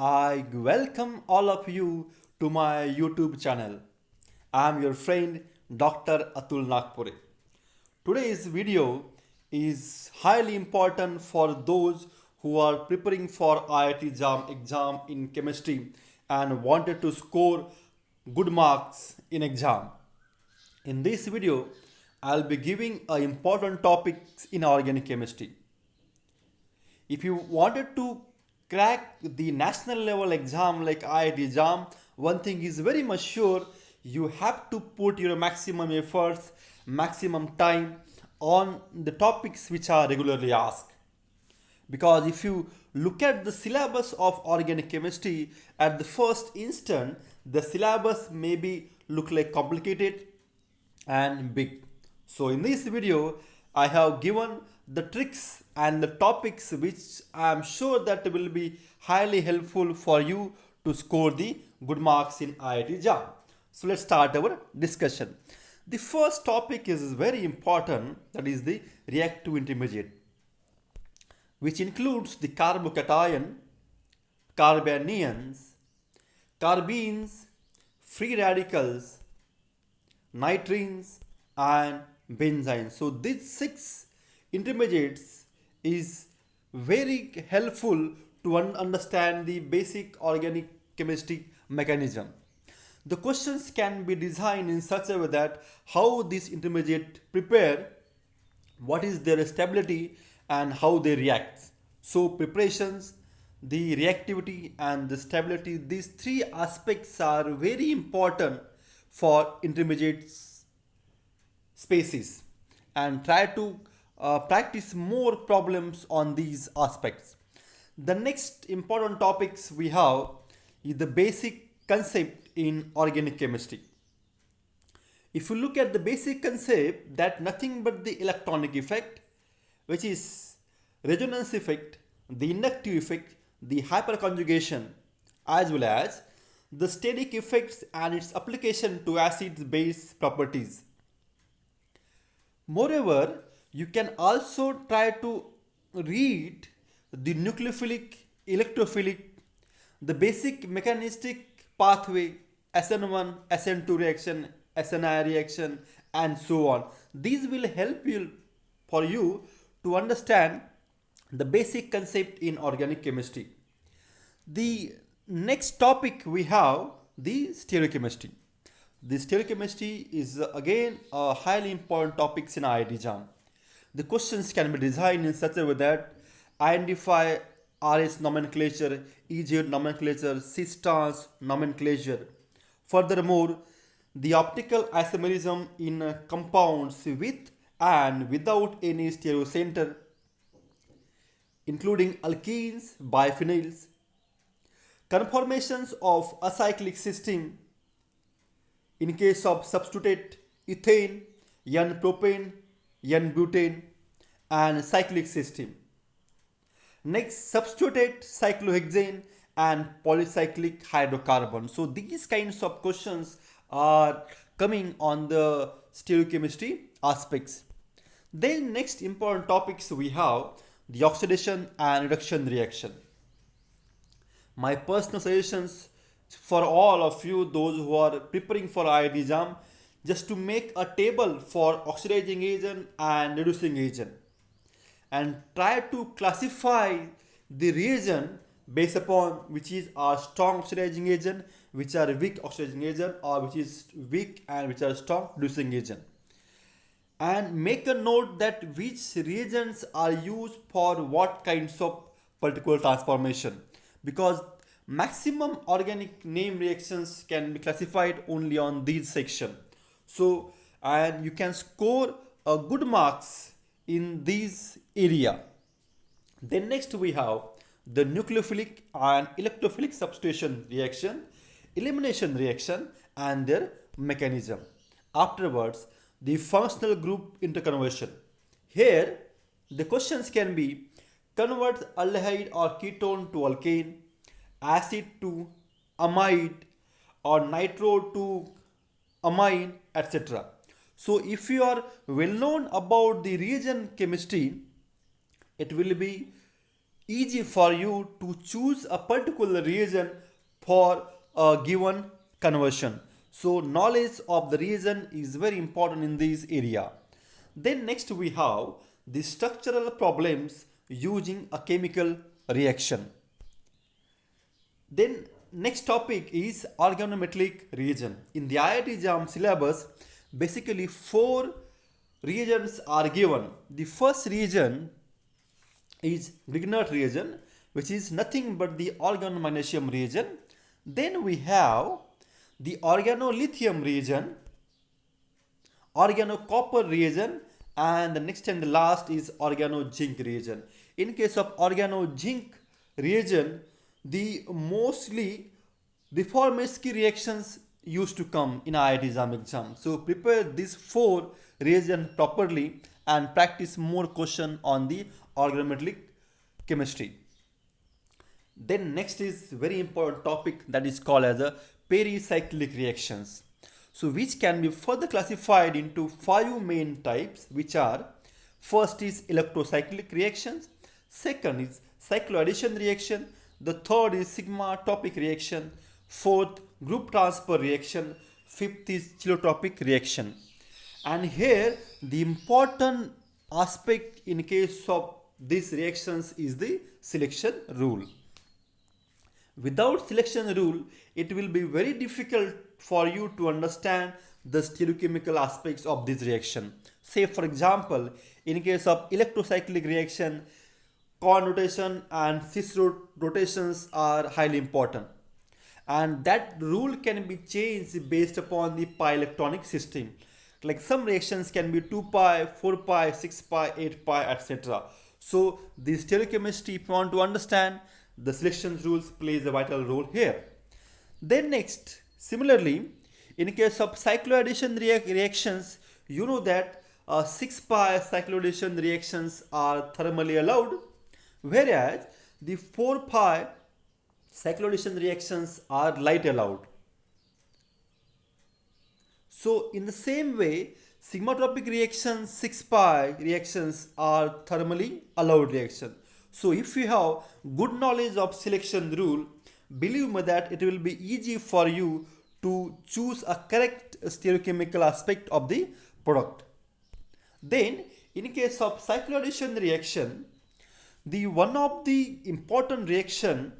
I welcome all of you to my YouTube channel. I am your friend Dr. Atul Nagpure. Today's video is highly important for those who are preparing for IIT-JAM exam in chemistry and wanted to score good marks in exam. In this video, I'll be giving important topics in organic chemistry. If you wanted to crack the national level exam like IIT-JAM, one thing is very much sure, you have to put your maximum efforts, maximum time on the topics which are regularly asked. Because if you look at the syllabus of organic chemistry at the first instant, the syllabus maybe look like complicated and big. So in this video, I have given the tricks and the topics which I am sure that will be highly helpful for you to score the good marks in IIT-JAM. So let's start our discussion. The first topic is very important, that is the reactive intermediate, which includes the carbocation, carbanions, carbenes, free radicals, nitrines and benzene. So these 6 intermediates is very helpful to understand the basic organic chemistry mechanism. The questions can be designed in such a way that how this intermediate prepare, what is their stability and how they react. So preparations, the reactivity and the stability, these 3 aspects are very important for intermediates spaces, and try to practice more problems on these aspects. The next important topics we have is the basic concept in organic chemistry. If you look at the basic concept, that nothing but the electronic effect, which is resonance effect, the inductive effect, the hyperconjugation, as well as the steric effects and its application to acid-base properties. Moreover, you can also try to read the nucleophilic, electrophilic, the basic mechanistic pathway, SN1, SN2 reaction, SNI reaction, and so on. These will help you for you to understand the basic concept in organic chemistry. The next topic we have the stereochemistry. The stereochemistry is again a highly important topic in IIT-JAM. The questions can be designed in such a way that identify RS nomenclature, EZ nomenclature, cis-trans nomenclature. Furthermore, the optical isomerism in compounds with and without any stereocenter, including alkenes, biphenyls, conformations of acyclic system in case of substitute ethane, N-propane, N-butane, and cyclic system. Next, substitute cyclohexane and polycyclic hydrocarbon. So these kinds of questions are coming on the stereochemistry aspects. Then next important topics we have the oxidation and reduction reaction. My personal suggestions for all of you, those who are preparing for IIT-JAM, just to make a table for oxidizing agent and reducing agent, and try to classify the reagent based upon which is a strong oxidizing agent, which are weak oxidizing agent, or which is weak and which are strong reducing agent. And make a note that which reagents are used for what kinds of particular transformation, because maximum organic name reactions can be classified only on these section. So, and you can score a good marks in these area. Then next we have the nucleophilic and electrophilic substitution reaction, elimination reaction and their mechanism. Afterwards, the functional group interconversion. Here, the questions can be convert aldehyde or ketone to alkane, acid to amide, or nitro to amine, etc. So if you are well known about the reagent chemistry, it will be easy for you to choose a particular reagent for a given conversion. So knowledge of the reagent is very important in this area. Then next we have the structural problems using a chemical reaction. Then next topic is organometallic reagent. In the IIT-JAM syllabus, basically 4 reagents are given. The first reagent is Grignard reagent, which is nothing but the organomagnesium reagent. Then we have the organolithium reagent, organocopper reagent, and the next and the last is organozinc reagent. In case of organozinc reagent, the mostly reformatory reactions used to come in IIT-JAM exam. So prepare these 4 reagents properly and practice more question on the organometallic chemistry. Then next is very important topic that is called as a pericyclic reactions. So which can be further classified into 5 main types, which are: first is electrocyclic reactions, second is cycloaddition reaction, the third is sigma-tropic reaction, fourth group transfer reaction, fifth is cheletropic reaction. And here the important aspect in case of these reactions is the selection rule. Without selection rule, it will be very difficult for you to understand the stereochemical aspects of this reaction. Say for example, in case of electrocyclic reaction, Cohen rotation and cis rotations are highly important, and that rule can be changed based upon the pi electronic system. Like some reactions can be 2 pi, 4 pi, 6 pi, 8 pi, etc. So the stereochemistry, if you want to understand, the selection rules plays a vital role here. Then next, similarly, in case of cycloaddition reactions, you know that 6 pi cycloaddition reactions are thermally allowed, whereas the 4 pi cycloaddition reactions are light allowed. So in the same way, sigma-tropic reactions, 6 pi reactions are thermally allowed reactions. So if you have good knowledge of selection rule, believe me that it will be easy for you to choose a correct stereochemical aspect of the product. Then in case of cycloaddition reaction, the one of the important reaction,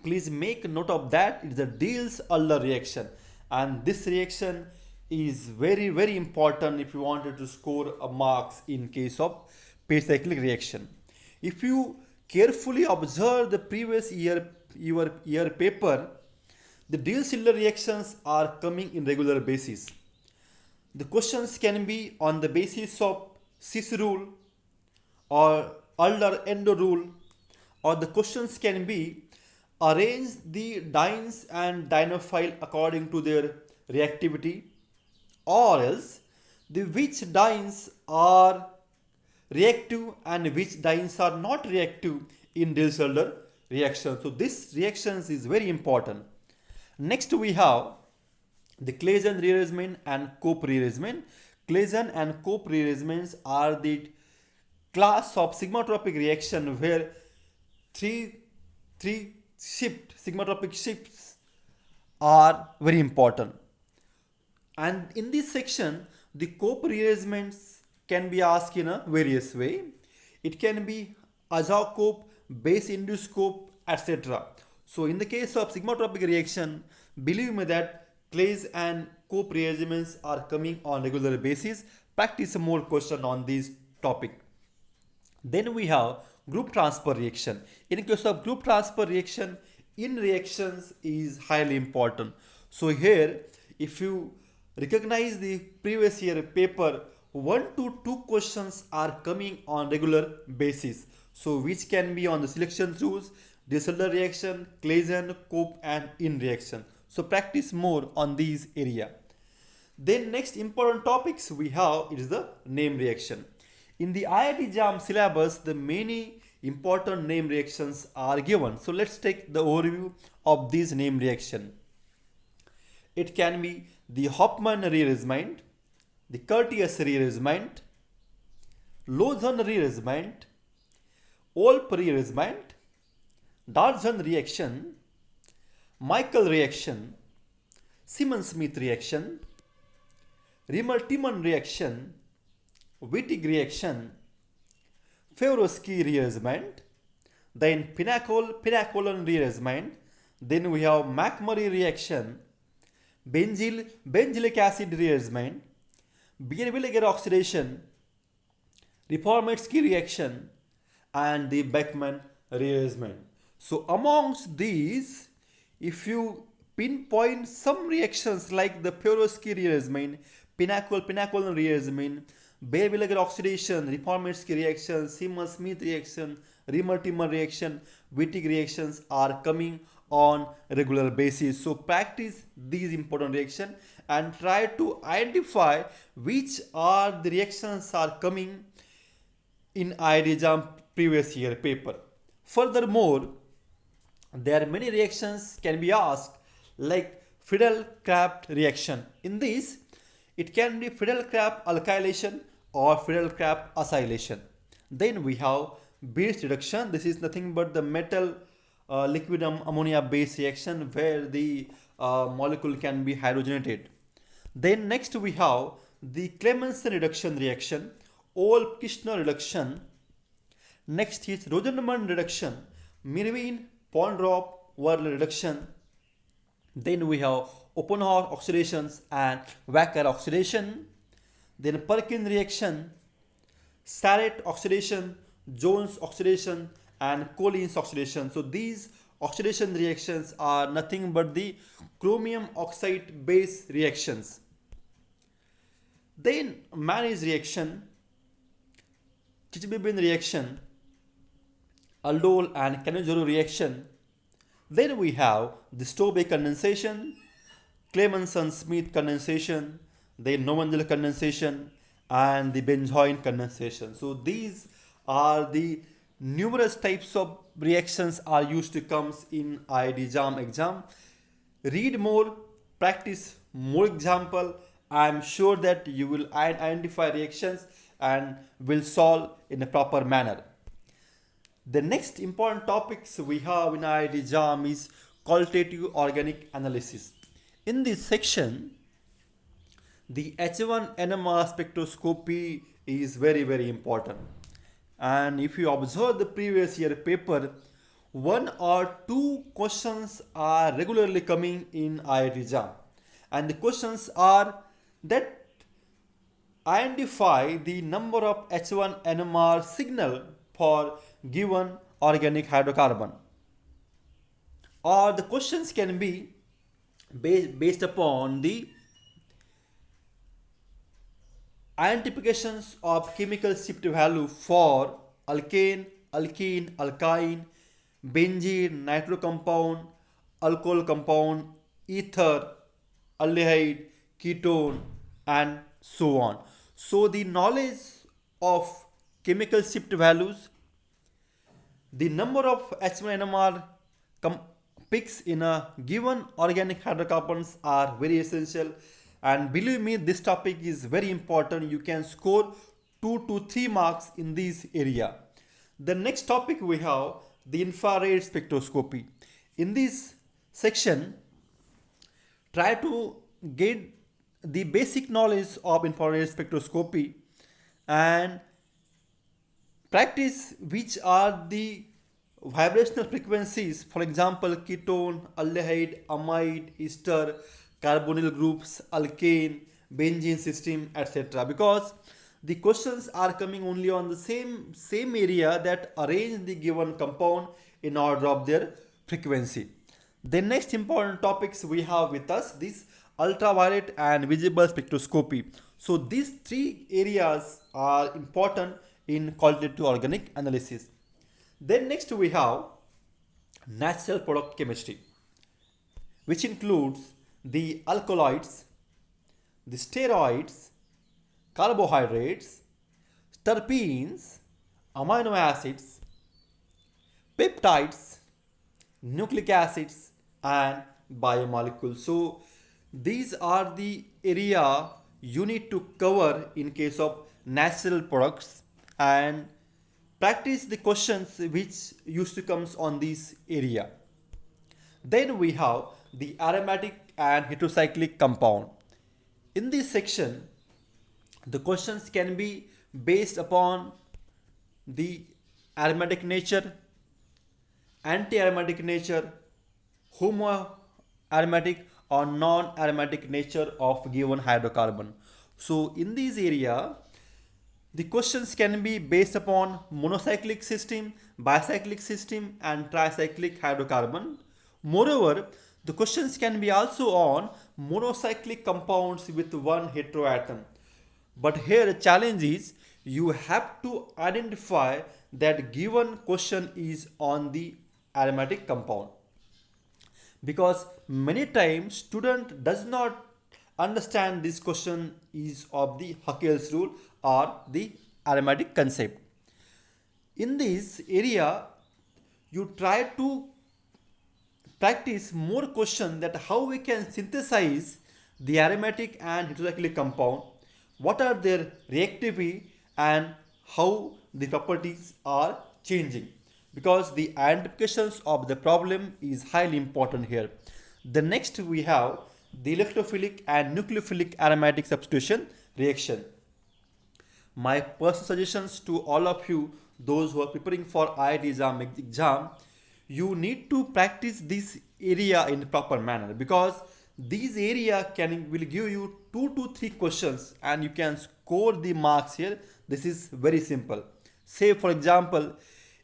please make note of that, is the Diels-Alder reaction, and this reaction is very very important if you wanted to score a marks in case of pericyclic reaction. If you carefully observe the previous year paper, the Diels-Alder reactions are coming in regular basis. The questions can be on the basis of cis rule or Alder-Endo rule, or the questions can be arrange the dienes and dienophile according to their reactivity, or else the which dienes are reactive and which dienes are not reactive in Diels-Alder reaction. So this reactions is very important. Next we have the Claisen rearrangement and Cope rearrangement. Claisen and Cope rearrangements are the class of sigma-tropic reaction where three sigma-tropic shifts are very important. And in this section, the Cope rearrangements can be asked in a various way. It can be Azow Cope, base induced Cope, etc. So in the case of sigma-tropic reaction, believe me that Claise and Cope rearrangements are coming on regular basis. Practice more question on this topic. Then we have group transfer reaction. In case of group transfer reaction, in reactions is highly important. So here, if you recognize the previous year paper, 1 to 2 questions are coming on regular basis. So which can be on the selection rules, Diels-Alder reaction, Claisen, Cope, and in reaction. So practice more on these area. Then next important topics we have is the name reaction. In the IIT-JAM syllabus, the many important name reactions are given. So let's take the overview of these name reaction. It can be the Hofmann rearrangement, the Curtius rearrangement, Lausanne rearrangement, Olp rearrangement, Darjan reaction, Michael reaction, Simon-Smith reaction, Riemann-Tiemann reaction, Wittig reaction, Ferovsky rearrangement, then Pinacol-Pinacol rearrangement, then we have McMurray reaction, benzylic acid rearrangement, Bier-Villiger oxidation, Reformatsky reaction, and the Beckmann rearrangement. So amongst these, if you pinpoint some reactions like the Ferovsky rearrangement, Pinacol rearrangement, Bier-Villiger oxidation, Reformatsky reaction, Simon-Smith reaction, Riemann-Tiemann reaction, Wittig reactions are coming on regular basis. So practice these important reactions and try to identify which are the reactions are coming in IIT-JAM previous year paper. Furthermore, there are many reactions can be asked like Friedel-Crafts reaction. In this, it can be Friedel-Crafts alkylation or Friedel-Crafts acylation. Then we have base reduction. This is nothing but the metal liquid ammonia base reaction where the molecule can be hydrogenated. Then next we have the Clemmensen reduction reaction, Olp-Kirchner reduction. Next is Rosenman reduction, Mirwin-Pondrop-Verle reduction. Then we have Oppenhauer oxidations and Wacker oxidation. Then Perkin reaction, Sarret oxidation, Jones oxidation, and Collins oxidation. So these oxidation reactions are nothing but the chromium oxide base reactions. Then manganese reaction, Chichibibin reaction, aldol and Cannizzaro reaction. Then we have the Stobbe condensation, Clemmensen-Smith condensation, the Novandel condensation, and the benzoin condensation. So these are the numerous types of reactions are used to comes in IIT-JAM exam. Read more, practice more example. I am sure that you will identify reactions and will solve in a proper manner. The next important topics we have in IIT-JAM is qualitative organic analysis. In this section, the H1NMR spectroscopy is very important. And if you observe the previous year paper, 1 or 2 questions are regularly coming in IIT-JAM. And the questions are that identify the number of H1NMR signal for given organic hydrocarbon. Or the questions can be based upon the identifications of chemical shift value for alkane, alkene, alkyne, benzene, nitro compound, alcohol compound, ether, aldehyde, ketone, and so on. So the knowledge of chemical shift values, the number of H1NMR peaks in a given organic hydrocarbons are very essential, and believe me, this topic is very important. You can score 2 to 3 marks in this area. The next topic we have the infrared spectroscopy. In this section, try to get the basic knowledge of infrared spectroscopy and practice which are the vibrational frequencies, for example ketone, aldehyde, amide, ester, carbonyl groups, alkane, benzene system, etc. Because the questions are coming only on the same area that arrange the given compound in order of their frequency. The next important topics we have with us this ultraviolet and visible spectroscopy. So these 3 areas are important in qualitative organic analysis. Then next we have natural product chemistry, which includes the alkaloids, the steroids, carbohydrates, terpenes, amino acids, peptides, nucleic acids, and biomolecules. So these are the area you need to cover in case of natural products, and practice the questions which used to comes on this area. Then we have the aromatic and heterocyclic compound. In this section, the questions can be based upon the aromatic nature, anti-aromatic nature, homoaromatic or non-aromatic nature of given hydrocarbon. So in this area, the questions can be based upon monocyclic system, bicyclic system and tricyclic hydrocarbon. Moreover, the questions can be also on monocyclic compounds with one heteroatom. But here the challenge is you have to identify that given question is on the aromatic compound. Because many times student does not understand this question is of the Haeckel's rule or the aromatic concept. In this area, you try to practice more question that how we can synthesize the aromatic and heterocyclic compound, what are their reactivity and how the properties are changing, because the identifications of the problem is highly important here. The next we have the electrophilic and nucleophilic aromatic substitution reaction. My personal suggestions to all of you, those who are preparing for IIT-JAM exam, you need to practice this area in proper manner, because this area will give you 2 to 3 questions and you can score the marks here. This is very simple. Say for example,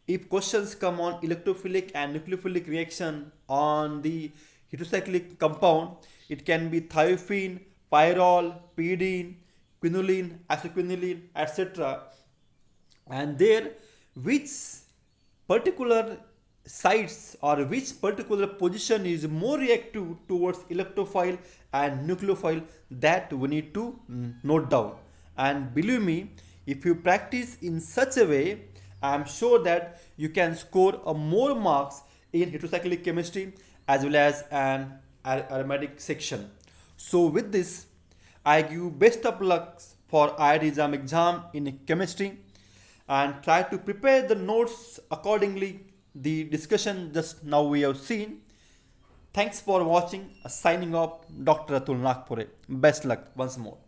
if questions come on electrophilic and nucleophilic reaction on the heterocyclic compound, it can be thiophene, pyrrole, pyridine, quinoline, isoquinoline, etc. And there, which particular sites or which particular position is more reactive towards electrophile and nucleophile, that we need to note down. And believe me, if you practice in such a way, I am sure that you can score more marks in heterocyclic chemistry as well as an aromatic section. So with this, I give best of luck for IIT-JAM exam in chemistry and try to prepare the notes accordingly. The discussion just now we have seen. Thanks for watching. Signing off, Dr. Atul Nagpure. Best luck once more.